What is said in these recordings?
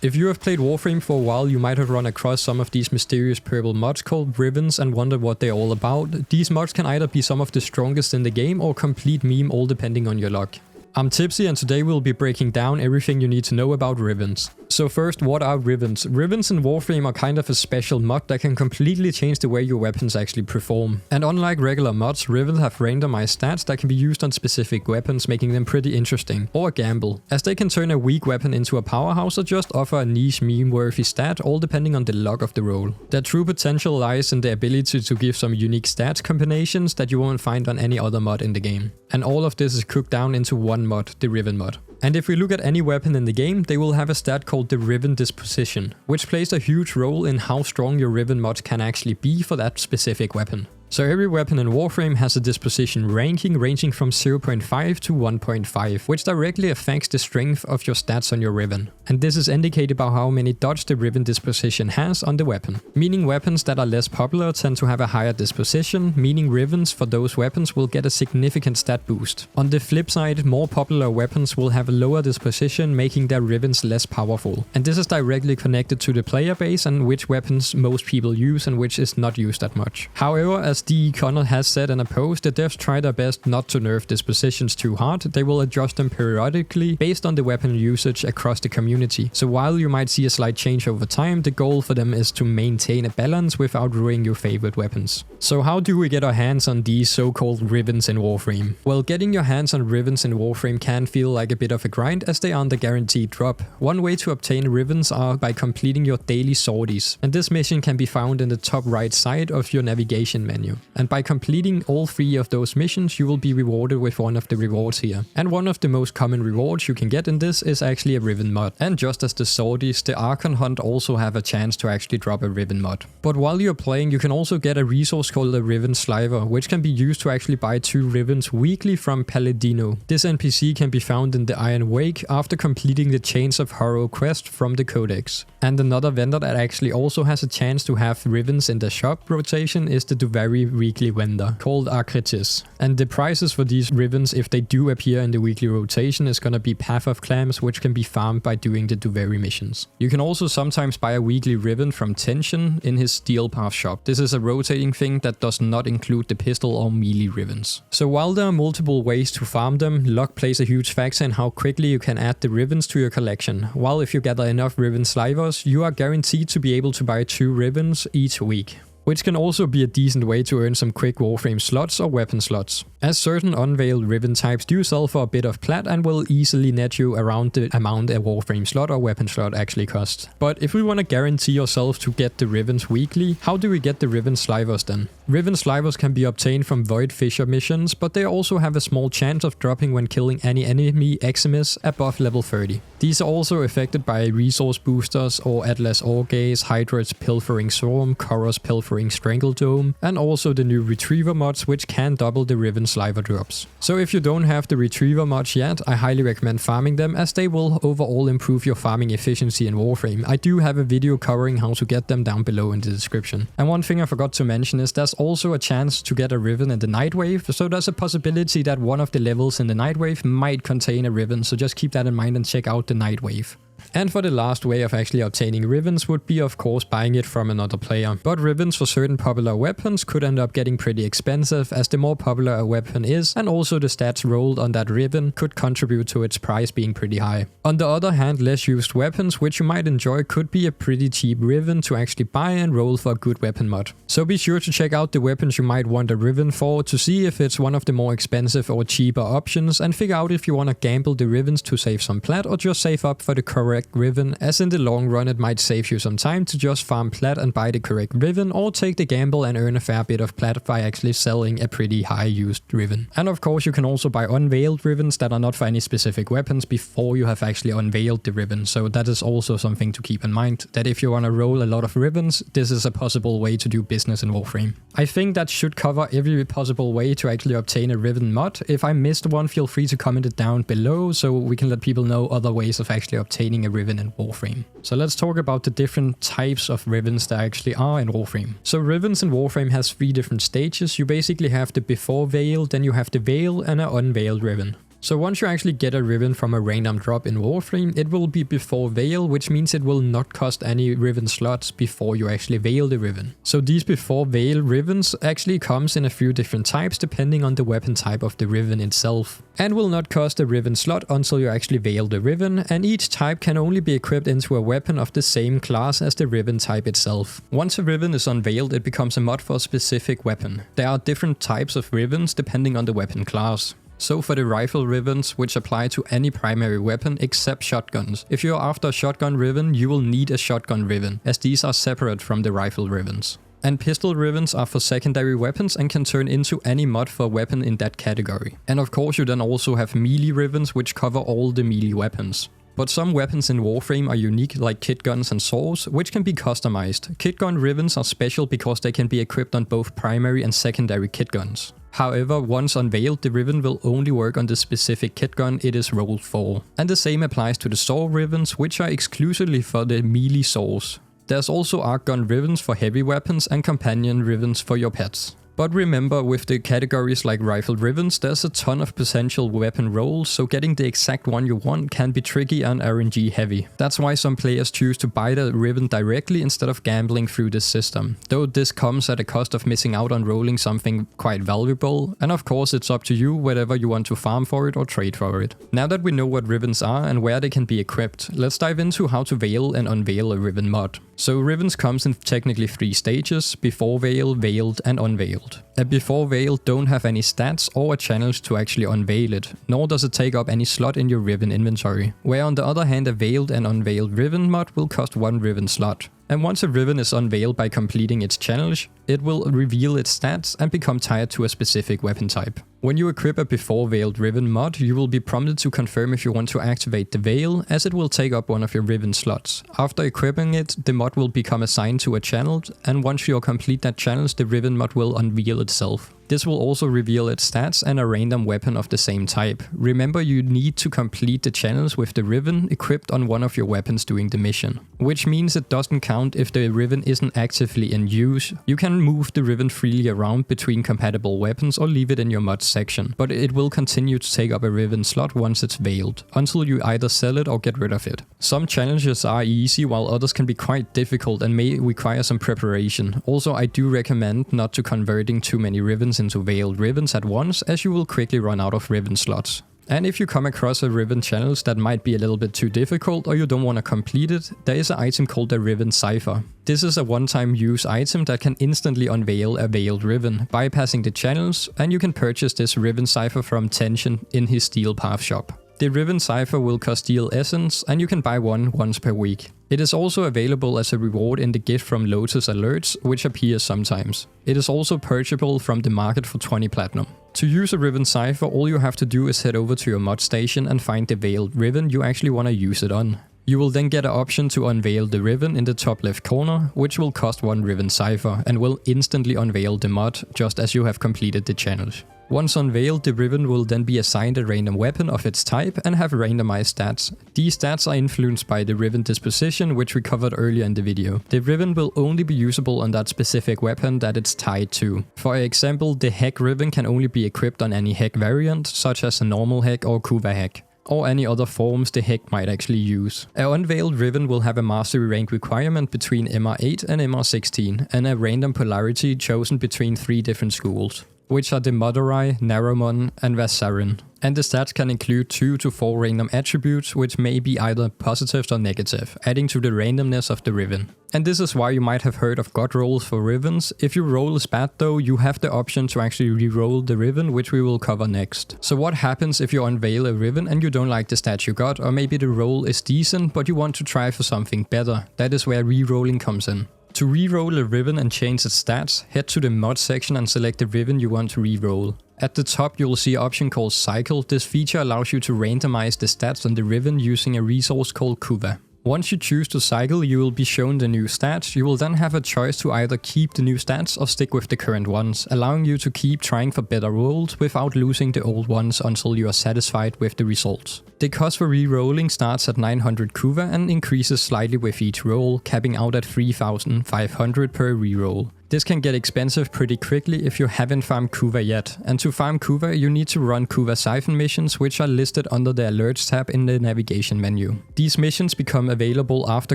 If you have played Warframe for a while, you might have run across some of these mysterious purple mods called Rivens and wondered what they're all about. These mods can either be some of the strongest in the game or complete meme, all depending on your luck. I'm Tipsy and today we'll be breaking down everything you need to know about Rivens. So first, what are Rivens? Rivens in Warframe are kind of a special mod that can completely change the way your weapons actually perform. And unlike regular mods, Rivens have randomized stats that can be used on specific weapons, making them pretty interesting, or a gamble, as they can turn a weak weapon into a powerhouse or just offer a niche meme-worthy stat, all depending on the luck of the roll. Their true potential lies in the ability to give some unique stats combinations that you won't find on any other mod in the game. And all of this is cooked down into one mod, the Riven mod. And if we look at any weapon in the game, they will have a stat called the Riven Disposition, which plays a huge role in how strong your Riven mod can actually be for that specific weapon. So every weapon in Warframe has a disposition ranking ranging from 0.5 to 1.5, which directly affects the strength of your stats on your Riven. And this is indicated by how many dodge the Riven disposition has on the weapon. Meaning weapons that are less popular tend to have a higher disposition, meaning Rivens for those weapons will get a significant stat boost. On the flip side, more popular weapons will have a lower disposition, making their Rivens less powerful. And this is directly connected to the player base and which weapons most people use and which is not used that much. However, as D. Connell has said in a post, the devs try their best not to nerf dispositions too hard. They will adjust them periodically based on the weapon usage across the community. So while you might see a slight change over time, the goal for them is to maintain a balance without ruining your favorite weapons. So how do we get our hands on these so-called Rivens in Warframe? Well, getting your hands on Rivens in Warframe can feel like a bit of a grind as they aren't a guaranteed drop. One way to obtain Rivens are by completing your daily Sorties, and this mission can be found in the top right side of your navigation menu. And by completing all 3 of those missions, you will be rewarded with one of the rewards here. And one of the most common rewards you can get in this is actually a Riven mod. And just as the Sorties, the Archon Hunt also have a chance to actually drop a Riven mod. But while you're playing, you can also get a resource called a Riven Sliver, which can be used to actually buy 2 Rivens weekly from Palladino. This NPC can be found in the Iron Wake after completing the Chains of Horror quest from the Codex. And another vendor that actually also has a chance to have Rivens in the shop rotation is the Duvari weekly vendor called Arcritis. And the prices for these Rivens, if they do appear in the weekly rotation, is gonna be Path of Clams, which can be farmed by doing the Duvari missions. You can also sometimes buy a weekly Riven from Tension in his Steel Path shop. This is a rotating thing that does not include the pistol or melee Rivens. So while there are multiple ways to farm them, luck plays a huge factor in how quickly you can add the Rivens to your collection. While if you gather enough Riven Slivers, you are guaranteed to be able to buy 2 Rivens each week, which can also be a decent way to earn some quick Warframe slots or weapon slots, as certain unveiled Riven types do sell for a bit of plat and will easily net you around the amount a Warframe slot or weapon slot actually costs. But if we want to guarantee yourself to get the Rivens weekly, how do we get the Riven Slivers then? Riven Slivers can be obtained from Void Fissure missions, but they also have a small chance of dropping when killing any enemy Eximus above level 30. These are also affected by resource boosters or Atlas Orgaze, Hydra's Pilfering Swarm, Korra's Pilfering Strangledome, and also the new Retriever mods, which can double the Riven Sliver drops. So if you don't have the Retriever mods yet, I highly recommend farming them, as they will overall improve your farming efficiency in Warframe. I do have a video covering how to get them down below in the description. And one thing I forgot to mention is there's also a chance to get a Riven in the Nightwave, so there's a possibility that one of the levels in the Nightwave might contain a Riven, so just keep that in mind and check out the Nightwave. And for the last way of actually obtaining Rivens would be of course buying it from another player. But Rivens for certain popular weapons could end up getting pretty expensive, as the more popular a weapon is, and also the stats rolled on that Riven could contribute to its price being pretty high. On the other hand, less used weapons which you might enjoy could be a pretty cheap Riven to actually buy and roll for a good weapon mod. So be sure to check out the weapons you might want a Riven for to see if it's one of the more expensive or cheaper options, and figure out if you want to gamble the Rivens to save some plat or just save up for the correct Riven, as in the long run it might save you some time to just farm plat and buy the correct Riven, or take the gamble and earn a fair bit of plat by actually selling a pretty high used Riven. And of course you can also buy unveiled Rivens that are not for any specific weapons before you have actually unveiled the Riven, so that is also something to keep in mind, that if you want to roll a lot of Rivens, this is a possible way to do business in Warframe. I think that should cover every possible way to actually obtain a Riven mod. If I missed one, feel free to comment it down below so we can let people know other ways of actually obtaining a Riven in Warframe. So let's talk about the different types of Rivens there actually are in Warframe. So Rivens in Warframe has 3 different stages. You basically have the before veil, then you have the veil and an unveiled Riven. So once you actually get a Riven from a random drop in Warframe, it will be before Veil, which means it will not cost any Riven slots before you actually Veil the Riven. So these before Veil Rivens actually comes in a few different types depending on the weapon type of the Riven itself, and will not cost a Riven slot until you actually Veil the Riven, and each type can only be equipped into a weapon of the same class as the Riven type itself. Once a Riven is unveiled, it becomes a mod for a specific weapon. There are different types of Rivens depending on the weapon class. So for the rifle Rivens, which apply to any primary weapon except shotguns. If you are after a shotgun Riven, you will need a shotgun Riven, as these are separate from the rifle Rivens. And pistol Rivens are for secondary weapons and can turn into any mod for a weapon in that category. And of course you then also have melee Rivens, which cover all the melee weapons. But some weapons in Warframe are unique, like kit guns and saws, which can be customized. Kit gun Rivens are special because they can be equipped on both primary and secondary kit guns. However, once unveiled, the Riven will only work on the specific kit gun it is rolled for. And the same applies to the saw Rivens, which are exclusively for the melee saws. There's also arc gun Rivens for heavy weapons and companion Rivens for your pets. But remember, with the categories like rifle Rivens, there's a ton of potential weapon rolls, so getting the exact one you want can be tricky and RNG heavy. That's why some players choose to buy the Riven directly instead of gambling through the system, though this comes at a cost of missing out on rolling something quite valuable, and of course it's up to you whether you want to farm for it or trade for it. Now that we know what Rivens are and where they can be equipped, let's dive into how to veil and unveil a Riven mod. So Rivens comes in technically 3 stages: before veil, veiled and unveiled. A before veil don't have any stats or a challenge to actually unveil it, nor does it take up any slot in your Riven inventory, where on the other hand a veiled and unveiled Riven mod will cost 1 Riven slot. And once a Riven is unveiled by completing its challenge, it will reveal its stats and become tied to a specific weapon type. When you equip a before veiled Riven mod, you will be prompted to confirm if you want to activate the veil, as it will take up one of your Riven slots. After equipping it, the mod will become assigned to a challenge, and once you complete that challenge, the Riven mod will unveil itself. This will also reveal its stats and a random weapon of the same type. Remember, you need to complete the challenge with the Riven equipped on one of your weapons during the mission. Which means it doesn't count if the Riven isn't actively in use. You can move the Riven freely around between compatible weapons or leave it in your mod section, but it will continue to take up a Riven slot once it's veiled, until you either sell it or get rid of it. Some challenges are easy, while others can be quite difficult and may require some preparation. Also, I do recommend not to converting too many Rivens into veiled Rivens at once, as you will quickly run out of Riven slots. And if you come across a Riven challenge that might be a little bit too difficult or you don't want to complete it, there is an item called a Riven Cipher. This is a one-time use item that can instantly unveil a veiled Riven, bypassing the challenge, and you can purchase this Riven Cipher from Tension in his Steel Path shop. The Riven Cipher will cost Steel Essence, and you can buy one once per week. It is also available as a reward in the gift from Lotus alerts, which appears sometimes. It is also purchasable from the market for 20 platinum. To use a Riven Cipher, all you have to do is head over to your mod station and find the veiled Riven you actually want to use it on. You will then get an option to unveil the Riven in the top left corner, which will cost 1 Riven Cipher and will instantly unveil the mod just as you have completed the challenge. Once unveiled, the Riven will then be assigned a random weapon of its type and have randomized stats. These stats are influenced by the Riven Disposition, which we covered earlier in the video. The Riven will only be usable on that specific weapon that it's tied to. For example, the Heck Riven can only be equipped on any Heck variant, such as a normal Heck or Kuva Heck, or any other forms the Heck might actually use. A unveiled Riven will have a mastery rank requirement between MR8 and MR16, and a random polarity chosen between 3 different schools, which are the Modorai, Narumon, and Vassarin. And the stats can include 2 to 4 random attributes, which may be either positive or negative, adding to the randomness of the Riven. And this is why you might have heard of god rolls for Rivens. If your roll is bad though, you have the option to actually re-roll the Riven, which we will cover next. So what happens if you unveil a Riven and you don't like the stats you got, or maybe the roll is decent but you want to try for something better? That is where re-rolling comes in. To re-roll a Riven and change its stats, head to the mod section and select the Riven you want to re-roll. At the top you will see an option called Cycle. This feature allows you to randomize the stats on the Riven using a resource called Kuva. Once you choose to cycle, you will be shown the new stats. You will then have a choice to either keep the new stats or stick with the current ones, allowing you to keep trying for better rolls without losing the old ones until you are satisfied with the results. The cost for re-rolling starts at 900 kuva and increases slightly with each roll, capping out at 3,500 per re-roll. This can get expensive pretty quickly if you haven't farmed kuva yet, and to farm kuva you need to run kuva siphon missions, which are listed under the alerts tab in the navigation menu. These missions become available after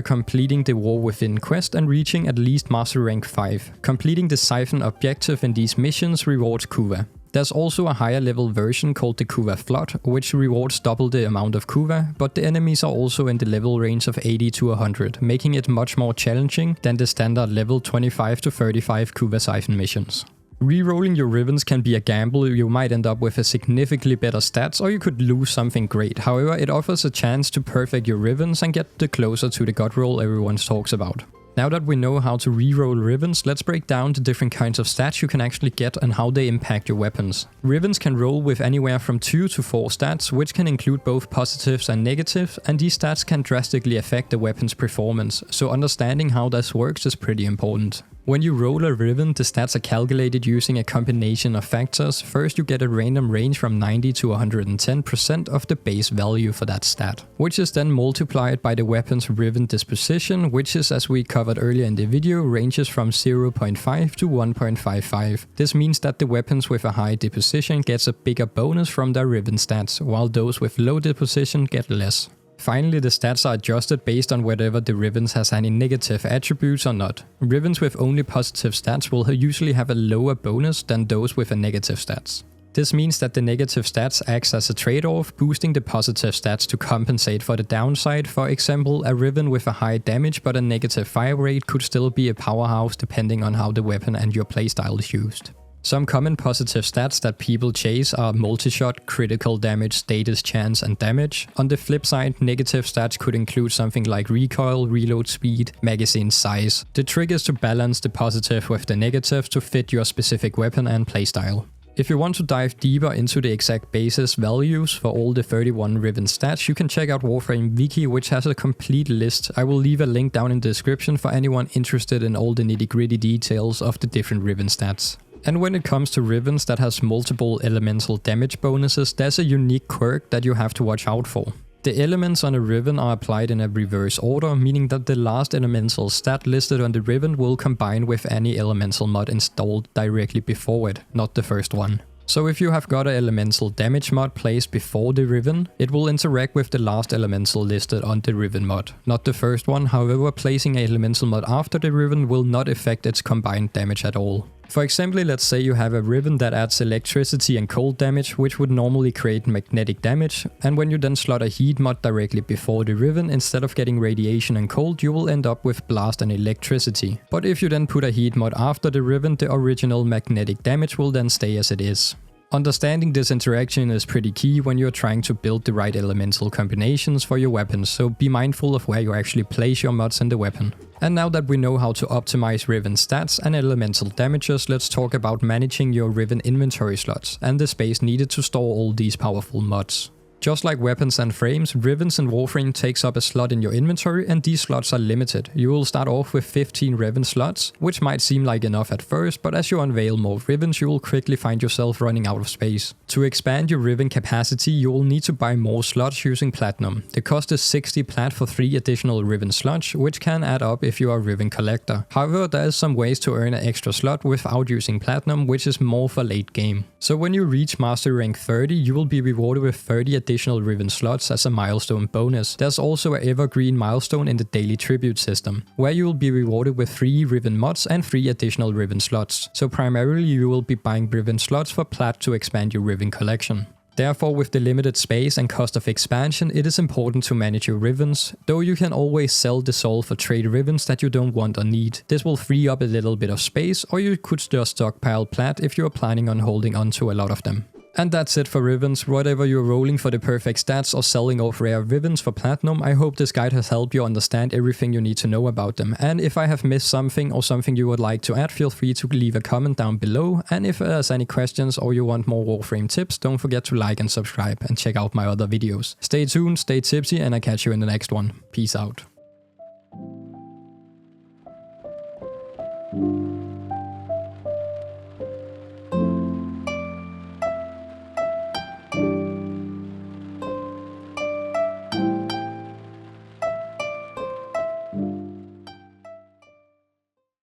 completing the War Within quest and reaching at least Master Rank 5. Completing the siphon objective in these missions rewards kuva. There's also a higher level version called the Kuva Flood, which rewards double the amount of Kuva, but the enemies are also in the level range of 80 to 100, making it much more challenging than the standard level 25 to 35 Kuva Siphon missions. Rerolling your Rivens can be a gamble. You might end up with a significantly better stats, or you could lose something great. However, it offers a chance to perfect your Rivens and get closer to the god roll everyone talks about. Now that we know how to reroll Rivens, let's break down the different kinds of stats you can actually get and how they impact your weapons. Rivens can roll with anywhere from 2 to 4 stats, which can include both positives and negatives, and these stats can drastically affect the weapon's performance, so understanding how this works is pretty important. When you roll a Riven, the stats are calculated using a combination of factors. First, you get a random range from 90 to 110% of the base value for that stat, which is then multiplied by the weapon's Riven Disposition, which is, as we covered earlier in the video, ranges from 0.5 to 1.55. This means that the weapons with a high disposition gets a bigger bonus from their Riven stats, while those with low disposition get less. Finally, the stats are adjusted based on whether the Rivens has any negative attributes or not. Rivens with only positive stats will usually have a lower bonus than those with a negative stats. This means that the negative stats acts as a trade-off, boosting the positive stats to compensate for the downside. For example, a Riven with a high damage but a negative fire rate could still be a powerhouse depending on how the weapon and your playstyle is used. Some common positive stats that people chase are multi-shot, critical damage, status chance and damage. On the flip side, negative stats could include something like recoil, reload speed, magazine size. The trick is to balance the positive with the negative to fit your specific weapon and playstyle. If you want to dive deeper into the exact basis values for all the 31 Riven stats, you can check out Warframe Wiki, which has a complete list. I will leave a link down in the description for anyone interested in all the nitty-gritty details of the different Riven stats. And when it comes to Rivens that has multiple elemental damage bonuses, there's a unique quirk that you have to watch out for. The elements on a Riven are applied in a reverse order, meaning that the last elemental stat listed on the Riven will combine with any elemental mod installed directly before it, not the first one. So if you have got an elemental damage mod placed before the Riven, it will interact with the last elemental listed on the Riven mod, not the first one. However, placing an elemental mod after the Riven will not affect its combined damage at all. For example, let's say you have a Riven that adds electricity and cold damage, which would normally create magnetic damage, and when you then slot a heat mod directly before the Riven, instead of getting radiation and cold, you will end up with blast and electricity. But if you then put a heat mod after the Riven, the original magnetic damage will then stay as it is. Understanding this interaction is pretty key when you're trying to build the right elemental combinations for your weapons, so be mindful of where you actually place your mods in the weapon. And now that we know how to optimize Riven stats and elemental damages, let's talk about managing your Riven inventory slots and the space needed to store all these powerful mods. Just like weapons and frames, Rivens in Warframe takes up a slot in your inventory, and these slots are limited. You will start off with 15 Riven slots, which might seem like enough at first, but as you unveil more Rivens, you will quickly find yourself running out of space. To expand your Riven capacity, you will need to buy more slots using Platinum. The cost is 60 plat for 3 additional Riven slots, which can add up if you are a Riven collector. However, there is some ways to earn an extra slot without using Platinum, which is more for late game. So when you reach Master Rank 30, you will be rewarded with 30 additional Riven slots as a milestone bonus. There's also an evergreen milestone in the daily tribute system, where you will be rewarded with 3 Riven mods and 3 additional Riven slots. So primarily you will be buying Riven slots for plat to expand your Riven collection. Therefore, with the limited space and cost of expansion, it is important to manage your Rivens, though you can always sell the soul for trade Rivens that you don't want or need. This will free up a little bit of space, or you could just stockpile plat if you are planning on holding on to a lot of them. And that's it for Rivens. Whatever you're rolling for the perfect stats or selling off rare Rivens for Platinum, I hope this guide has helped you understand everything you need to know about them. And if I have missed something or something you would like to add, feel free to leave a comment down below. And if there's any questions or you want more Warframe tips, don't forget to like and subscribe and check out my other videos. Stay tuned, stay tipsy, and I'll catch you in the next one. Peace out.